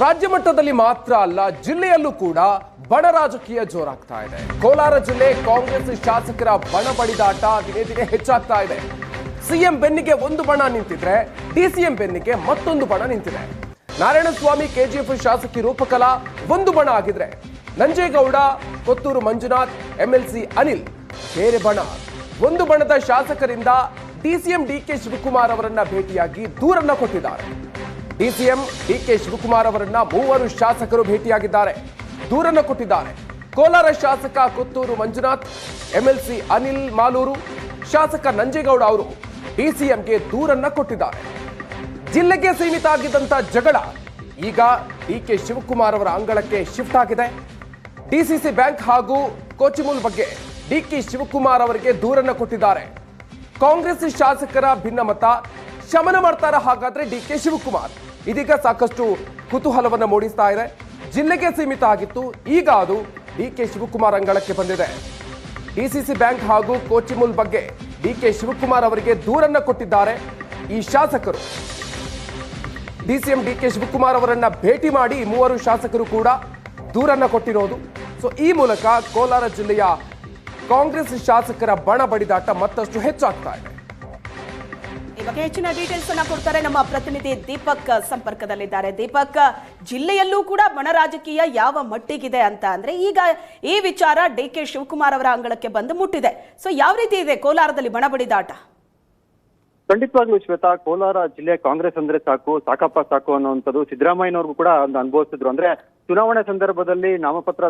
ರಾಜ್ಯ ಮಟ್ಟದಲ್ಲಿ ಮಾತ್ರ ಅಲ್ಲ, ಜಿಲ್ಲೆಯಲ್ಲೂ ಕೂಡ ಬಣ ರಾಜಕೀಯ ಜೋರಾಗ್ತಾ ಇದೆ. ಕೋಲಾರ ಜಿಲ್ಲೆ ಕಾಂಗ್ರೆಸ್ ಶಾಸಕರ ಬಣ ಬಡಿದಾಟ ದಿನೇ ದಿನೇ ಹೆಚ್ಚಾಗ್ತಾ ಇದೆ. ಸಿಎಂ ಬೆನ್ನಿಗೆ ಒಂದು ಬಣ ನಿಂತಿದ್ರೆ ಡಿಸಿಎಂ ಬೆನ್ನಿಗೆ ಮತ್ತೊಂದು ಬಣ ನಿಂತಿದೆ. ನಾರಾಯಣಸ್ವಾಮಿ ಕೆಜಿಎಫ್ ಶಾಸಕಿ ರೂಪಕಲಾ ಒಂದು ಬಣ ಆಗಿದ್ರೆ, ನಂಜೇಗೌಡ, ಕೊತ್ತೂರು ಮಂಜುನಾಥ್, ಎಂಎಲ್ಸಿ ಅನಿಲ್ ಬೇರೆ ಬಣ. ಒಂದು ಬಣದ ಶಾಸಕರಿಂದ ಡಿಸಿಎಂ ಡಿಕೆ ಶಿವಕುಮಾರ್ ಅವರನ್ನ ಭೇಟಿಯಾಗಿ ದೂರನ್ನ ಕೊಟ್ಟಿದ್ದಾರೆ. ಡಿಸಿಎಂ ಡಿಕೆ ಶಿವಕುಮಾರ್ ಅವರನ್ನ ಮೂವರು ಶಾಸಕರು ಭೇಟಿಯಾಗಿದ್ದಾರೆ, ದೂರನ್ನ ಕೊಟ್ಟಿದ್ದಾರೆ. ಕೋಲಾರ ಶಾಸಕ ಕೊತ್ತೂರು ಮಂಜುನಾಥ್, ಎಂಎಲ್ಸಿ ಅನಿಲ್ ಮಾಲೂರು, ಶಾಸಕ ನಂಜೇಗೌಡ ಅವರು ಡಿಸಿಎಂಗೆ ದೂರನ್ನ ಕೊಟ್ಟಿದ್ದಾರೆ. ಜಿಲ್ಲೆಗೆ ಸೀಮಿತ ಆಗಿದ್ದಂತ ಜಗಳ ಈಗ ಡಿಕೆ ಶಿವಕುಮಾರ್ ಅವರ ಅಂಗಳಕ್ಕೆ ಶಿಫ್ಟ್ ಆಗಿದೆ. ಡಿಸಿಸಿ ಬ್ಯಾಂಕ್ ಹಾಗೂ ಕೋಚಿಮೂಲ್ ಬಗ್ಗೆ ಡಿಕೆ ಶಿವಕುಮಾರ್ ಅವರಿಗೆ ದೂರನ್ನ ಕೊಟ್ಟಿದ್ದಾರೆ. ಕಾಂಗ್ರೆಸ್ ಶಾಸಕರ ಭಿನ್ನಮತ ಶಮನ ಮಾಡ್ತಾರ ಹಾಗಾದ್ರೆ ಡಿಕೆ ಶಿವಕುಮಾರ್? ಇದೀಗ ಸಾಕಷ್ಟು ಕುತೂಹಲವನ್ನ ಮೂಡಿಸ್ತಾ ಇದೆ. ಜಿಲ್ಲೆಗೆ ಸೀಮಿತ ಆಗಿತ್ತು, ಈಗ ಅದು ಡಿಕೆ ಶಿವಕುಮಾರ್ ಅಂಗಳಕ್ಕೆ ಬಂದಿದೆ. ಡಿಸಿಸಿ ಬ್ಯಾಂಕ್ ಹಾಗೂ ಕೋಚಿಮೂಲ್ ಬಗ್ಗೆ ಡಿಕೆ ಶಿವಕುಮಾರ್ ಅವರಿಗೆ ದೂರನ್ನ ಕೊಟ್ಟಿದ್ದಾರೆ ಈ ಶಾಸಕರು. ಡಿಸಿಎಂ ಡಿಕೆ ಶಿವಕುಮಾರ್ ಅವರನ್ನ ಭೇಟಿ ಮಾಡಿ ಮೂವರು ಶಾಸಕರು ಕೂಡ ದೂರನ್ನ ಕೊಟ್ಟಿರೋದು. ಸೊ ಈ ಮೂಲಕ ಕೋಲಾರ ಜಿಲ್ಲೆಯ ಕಾಂಗ್ರೆಸ್ ಶಾಸಕರ ಬಣ ಬಡಿದಾಟ ಮತ್ತಷ್ಟು ಹೆಚ್ಚಾಗ್ತಾ ಇದೆ. ಈ ಬಗ್ಗೆ ಹೆಚ್ಚಿನ ಡೀಟೇಲ್ಸ್ ಅನ್ನ ಕೊಡ್ತಾರೆ ನಮ್ಮ ಪ್ರತಿನಿಧಿ ದೀಪಕ್ ಸಂಪರ್ಕದಲ್ಲಿದ್ದಾರೆ. ದೀಪಕ್, ಜಿಲ್ಲೆಯಲ್ಲೂ ಕೂಡ ಬಣ ರಾಜಕೀಯ ಯಾವ ಮಟ್ಟಿಗಿದೆ ಅಂತ ಅಂದ್ರೆ ಈಗ ಈ ವಿಚಾರ ಡಿಕೆ ಶಿವಕುಮಾರ್ ಅವರ ಅಂಗಳಕ್ಕೆ ಬಂದು ಮುಟ್ಟಿದೆ. ಸೊ ಯಾವ ರೀತಿ ಇದೆ ಕೋಲಾರದಲ್ಲಿ ಬಣ ಬಡಿದಾಟ? ಖಂಡಿತವಾಗ್ಲೂ ಶ್ವೇತಾ, ಕೋಲಾರ ಜಿಲ್ಲೆ ಕಾಂಗ್ರೆಸ್ ಅಂದ್ರೆ ಸಾಕಪ್ಪ ಸಾಕು ಅನ್ನುವಂಥದ್ದು ಸಿದ್ದರಾಮಯ್ಯನವ್ರಿಗೂ ಕೂಡ ಅನುಭವಿಸಿದ್ರು. ಅಂದ್ರೆ ಚುನಾವಣೆ ಸಂದರ್ಭದಲ್ಲಿ ನಾಮಪತ್ರ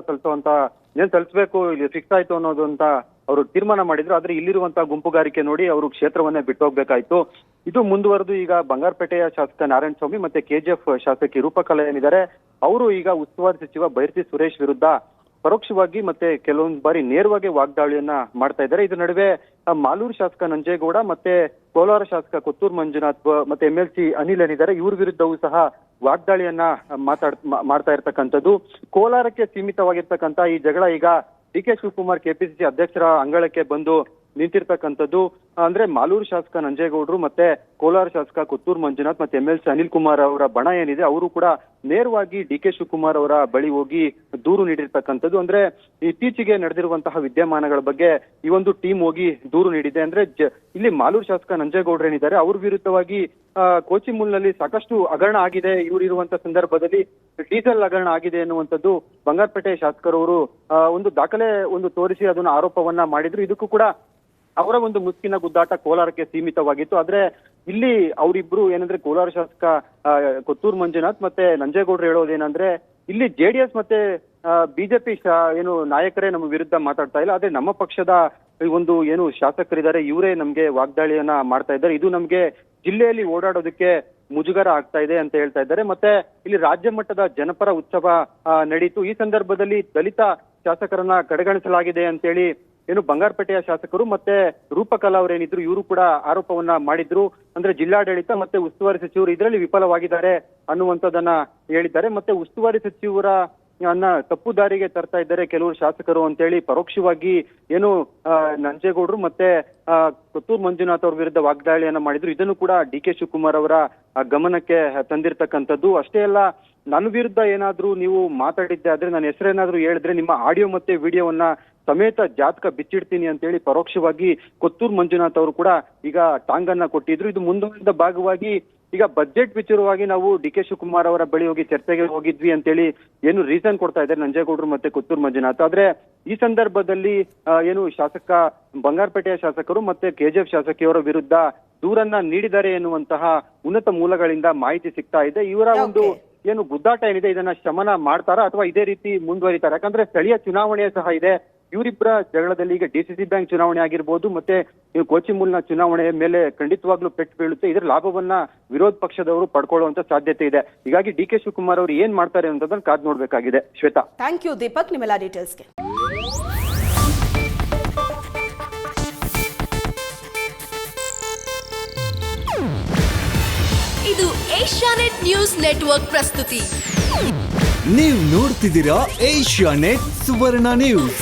ಏನ್ ಸಲ್ಲಿಸಬೇಕು, ಇಲ್ಲಿ ಫಿಕ್ಸ್ ಆಯ್ತು ಅನ್ನೋದು ಅಂತ ಅವರು ತೀರ್ಮಾನ ಮಾಡಿದ್ರು. ಆದ್ರೆ ಇಲ್ಲಿರುವಂತಹ ಗುಂಪುಗಾರಿಕೆ ನೋಡಿ ಅವರು ಕ್ಷೇತ್ರವನ್ನೇ ಬಿಟ್ಟು ಹೋಗ್ಬೇಕಾಯ್ತು. ಇದು ಮುಂದುವರೆದು ಈಗ ಬಂಗಾರಪೇಟೆಯ ಶಾಸಕ ನಾರಾಯಣಸ್ವಾಮಿ ಮತ್ತೆ ಕೆಜಿಎಫ್ ಶಾಸಕಿ ರೂಪಕಲಾ ಏನಿದ್ದಾರೆ, ಅವರು ಈಗ ಉಸ್ತುವಾರಿ ಸಚಿವ ಬೈರತಿ ಸುರೇಶ್ ವಿರುದ್ಧ ಪರೋಕ್ಷವಾಗಿ ಮತ್ತೆ ಕೆಲವೊಂದು ಬಾರಿ ನೇರವಾಗಿ ವಾಗ್ದಾಳಿಯನ್ನ ಮಾಡ್ತಾ ಇದ್ದಾರೆ. ಇದ್ರ ನಡುವೆ ಮಾಲೂರು ಶಾಸಕ ನಂಜೇಗೌಡ ಮತ್ತೆ ಕೋಲಾರ ಶಾಸಕ ಕೊತ್ತೂರು ಮಂಜುನಾಥ್ ಮತ್ತೆ ಎಂಎಲ್ಸಿ ಅನಿಲ್ ಏನಿದ್ದಾರೆ, ಇವ್ರ ವಿರುದ್ಧವೂ ಸಹ ವಾಗ್ದಾಳಿಯನ್ನ ಮಾಡ್ತಾ ಇರ್ತಕ್ಕಂಥದ್ದು. ಕೋಲಾರಕ್ಕೆ ಸೀಮಿತವಾಗಿರ್ತಕ್ಕಂಥ ಈ ಜಗಳ ಈಗ ಡಿಕೆ ಶಿವಕುಮಾರ್ ಕೆಪಿಸಿಸಿ ಅಧ್ಯಕ್ಷರ ಅಂಗಳಕ್ಕೆ ಬಂದು ನಿಂತಿರ್ತಕ್ಕಂಥದ್ದು. ಅಂದ್ರೆ ಮಾಲೂರು ಶಾಸಕ ನಂಜೇಗೌಡರು ಮತ್ತೆ ಕೋಲಾರ ಶಾಸಕ ಕೊತ್ತೂರು ಮಂಜುನಾಥ್ ಮತ್ತೆ ಎಂಎಲ್ಸಿ ಅನಿಲ್ ಕುಮಾರ್ ಅವರ ಬಣ ಏನಿದೆ, ಅವರು ಕೂಡ ನೇರವಾಗಿ ಡಿಕೆ ಶಿವಕುಮಾರ್ ಅವರ ಬಳಿ ಹೋಗಿ ದೂರು ನೀಡಿರ್ತಕ್ಕಂಥದ್ದು. ಅಂದ್ರೆ ಇತ್ತೀಚೆಗೆ ನಡೆದಿರುವಂತಹ ವಿದ್ಯಮಾನಗಳ ಬಗ್ಗೆ ಈ ಒಂದು ಟೀಮ್ ಹೋಗಿ ದೂರು ನೀಡಿದೆ. ಅಂದ್ರೆ ಇಲ್ಲಿ ಮಾಲೂರು ಶಾಸಕ ನಂಜೇಗೌಡರು ಏನಿದ್ದಾರೆ, ಅವ್ರ ವಿರುದ್ಧವಾಗಿ ಕೋಚಿಮೂಲ್ನಲ್ಲಿ ಸಾಕಷ್ಟು ಹಗರಣ ಆಗಿದೆ, ಇವರು ಇರುವಂತಹ ಸಂದರ್ಭದಲ್ಲಿ ಡೀಸೆಲ್ ಹಗರಣ ಆಗಿದೆ ಎನ್ನುವಂಥದ್ದು ಬಂಗಾರಪೇಟೆ ಶಾಸಕರವರು ಒಂದು ದಾಖಲೆ ತೋರಿಸಿ ಅದನ್ನ ಆರೋಪವನ್ನ ಮಾಡಿದ್ರು. ಇದಕ್ಕೂ ಕೂಡ ಅವರ ಒಂದು ಮುಸ್ಕಿನ ಗುದ್ದಾಟ ಕೋಲಾರಕ್ಕೆ ಸೀಮಿತವಾಗಿತ್ತು. ಆದ್ರೆ ಇಲ್ಲಿ ಅವರಿಬ್ರು ಏನಂದ್ರೆ ಕೋಲಾರ ಶಾಸಕ ಕೊತ್ತೂರು ಮಂಜುನಾಥ್ ಮತ್ತೆ ನಂಜೇಗೌಡರು ಹೇಳೋದೇನಂದ್ರೆ, ಇಲ್ಲಿ ಜೆಡಿಎಸ್ ಮತ್ತೆ ಬಿಜೆಪಿ ಏನು ನಾಯಕರೇ ನಮ್ಮ ವಿರುದ್ಧ ಮಾತಾಡ್ತಾ ಇಲ್ಲ, ಆದ್ರೆ ನಮ್ಮ ಪಕ್ಷದ ಒಂದು ಏನು ಶಾಸಕರಿದ್ದಾರೆ ಇವರೇ ನಮ್ಗೆ ವಾಗ್ದಾಳಿಯನ್ನ ಮಾಡ್ತಾ ಇದ್ದಾರೆ, ಇದು ನಮ್ಗೆ ಜಿಲ್ಲೆಯಲ್ಲಿ ಓಡಾಡೋದಕ್ಕೆ ಮುಜುಗರ ಆಗ್ತಾ ಇದೆ ಅಂತ ಹೇಳ್ತಾ ಇದ್ದಾರೆ. ಮತ್ತೆ ಇಲ್ಲಿ ರಾಜ್ಯ ಮಟ್ಟದ ಜನಪರ ಉತ್ಸವ ನಡೀತು, ಈ ಸಂದರ್ಭದಲ್ಲಿ ದಲಿತ ಶಾಸಕರನ್ನ ಕಡೆಗಣಿಸಲಾಗಿದೆ ಅಂತೇಳಿ ಏನು ಬಂಗಾರಪೇಟೆಯ ಶಾಸಕರು ಮತ್ತೆ ರೂಪಕಲಾ ಅವರೇನಿದ್ರು ಇವರು ಕೂಡ ಆರೋಪವನ್ನ ಮಾಡಿದ್ರು. ಅಂದ್ರೆ ಜಿಲ್ಲಾಡಳಿತ ಮತ್ತೆ ಉಸ್ತುವಾರಿ ಸಚಿವರು ಇದರಲ್ಲಿ ವಿಫಲವಾಗಿದ್ದಾರೆ ಅನ್ನುವಂಥದ್ದನ್ನ ಹೇಳಿದ್ದಾರೆ. ಮತ್ತೆ ಉಸ್ತುವಾರಿ ಸಚಿವರ ತಪ್ಪು ದಾರಿಗೆ ತರ್ತಾ ಇದ್ದಾರೆ ಕೆಲವರು ಶಾಸಕರು ಅಂತೇಳಿ ಪರೋಕ್ಷವಾಗಿ ಏನು ನಂಜೇಗೌಡರು ಮತ್ತೆ ಕೊತ್ತೂರು ಮಂಜುನಾಥ್ ಅವ್ರ ವಿರುದ್ಧ ವಾಗ್ದಾಳಿಯನ್ನ ಮಾಡಿದ್ರು. ಇದನ್ನು ಕೂಡ ಡಿಕೆ ಶಿವಕುಮಾರ್ ಅವರ ಗಮನಕ್ಕೆ ತಂದಿರ್ತಕ್ಕಂಥದ್ದು. ಅಷ್ಟೇ ಅಲ್ಲ, ನನ್ನ ವಿರುದ್ಧ ಏನಾದ್ರೂ ನೀವು ಮಾತಾಡಿದ್ದೆ ಆದ್ರೆ, ನನ್ನ ಹೆಸರೇನಾದ್ರೂ ಹೇಳಿದ್ರೆ ನಿಮ್ಮ ಆಡಿಯೋ ಮತ್ತೆ ವಿಡಿಯೋವನ್ನ ಸಮೇತ ಜಾತಕ ಬಿಚ್ಚಿಡ್ತೀನಿ ಅಂತೇಳಿ ಪರೋಕ್ಷವಾಗಿ ಕೊತ್ತೂರು ಮಂಜುನಾಥ್ ಅವರು ಕೂಡ ಈಗ ಟಾಂಗನ್ನ ಕೊಟ್ಟಿದ್ರು. ಇದು ಮುಂದುವರಿದ ಭಾಗವಾಗಿ ಈಗ ಬಜೆಟ್ ವಿಚಾರವಾಗಿ ನಾವು ಡಿಕೆ ಶಿವಕುಮಾರ್ ಅವರ ಬಳಿ ಹೋಗಿ ಚರ್ಚೆಗೆ ಹೋಗಿದ್ವಿ ಅಂತೇಳಿ ಏನು ರೀಸನ್ ಕೊಡ್ತಾ ಇದ್ದಾರೆ ನಂಜೇಗೌಡರು ಮತ್ತೆ ಕೊತ್ತೂರು ಮಂಜುನಾಥ್. ಆದ್ರೆ ಈ ಸಂದರ್ಭದಲ್ಲಿ ಏನು ಶಾಸಕ ಬಂಗಾರಪೇಟೆಯ ಶಾಸಕರು ಮತ್ತೆ ಕೆಜಿಎಫ್ ಶಾಸಕಿಯವರ ವಿರುದ್ಧ ದೂರನ್ನ ನೀಡಿದ್ದಾರೆ ಎನ್ನುವಂತಹ ಉನ್ನತ ಮೂಲಗಳಿಂದ ಮಾಹಿತಿ ಸಿಗ್ತಾ ಇದೆ. ಇವರ ಒಂದು ಏನು ಗುದ್ದಾಟ ಏನಿದೆ ಇದನ್ನ ಶಮನ ಮಾಡ್ತಾರಾ ಅಥವಾ ಇದೇ ರೀತಿ ಮುಂದುವರಿತಾರೆ? ಯಾಕಂದ್ರೆ ಸ್ಥಳೀಯ ಚುನಾವಣೆ ಸಹ ಇದೆ. ಇವರಿಬ್ಬರ ಜಗಳದಲ್ಲಿ ಈಗ ಡಿಸಿಸಿ ಬ್ಯಾಂಕ್ ಚುನಾವಣೆ ಆಗಿರ್ಬೋದು ಮತ್ತೆ ಕೋಚಿಮೂಲ್ನ ಚುನಾವಣೆ ಮೇಲೆ ಖಂಡಿತವಾಗ್ಲೂ ಪೆಟ್ಟು ಬೀಳುತ್ತೆ. ಇದರ ಲಾಭವನ್ನ ವಿರೋಧ ಪಕ್ಷದವರು ಪಡ್ಕೊಳ್ಳುವಂತ ಸಾಧ್ಯತೆ ಇದೆ. ಹೀಗಾಗಿ ಡಿಕೆ ಶಿವಕುಮಾರ್ ಅವರು ಏನ್ ಮಾಡ್ತಾರೆ ಅನ್ನೋದನ್ನ ಕಾದ್ ನೋಡ್ಬೇಕಾಗಿದೆ. ಶ್ವೇತಾ, ಥ್ಯಾಂಕ್ ಯು ದೀಪಕ್ ನಿಮ್ಮೆಲ್ಲ ಡೀಟೇಲ್ಸ್ಗೆ. ಇದು ಏಷ್ಯಾನೆಟ್ ನ್ಯೂಸ್ ನೆಟ್ವರ್ಕ್ ಪ್ರಸ್ತುತಿ. ನೀವು ನೋಡ್ತಿದ್ದೀರಾ ಏಷ್ಯಾನೆಟ್ ಸುವರ್ಣ ನ್ಯೂಸ್.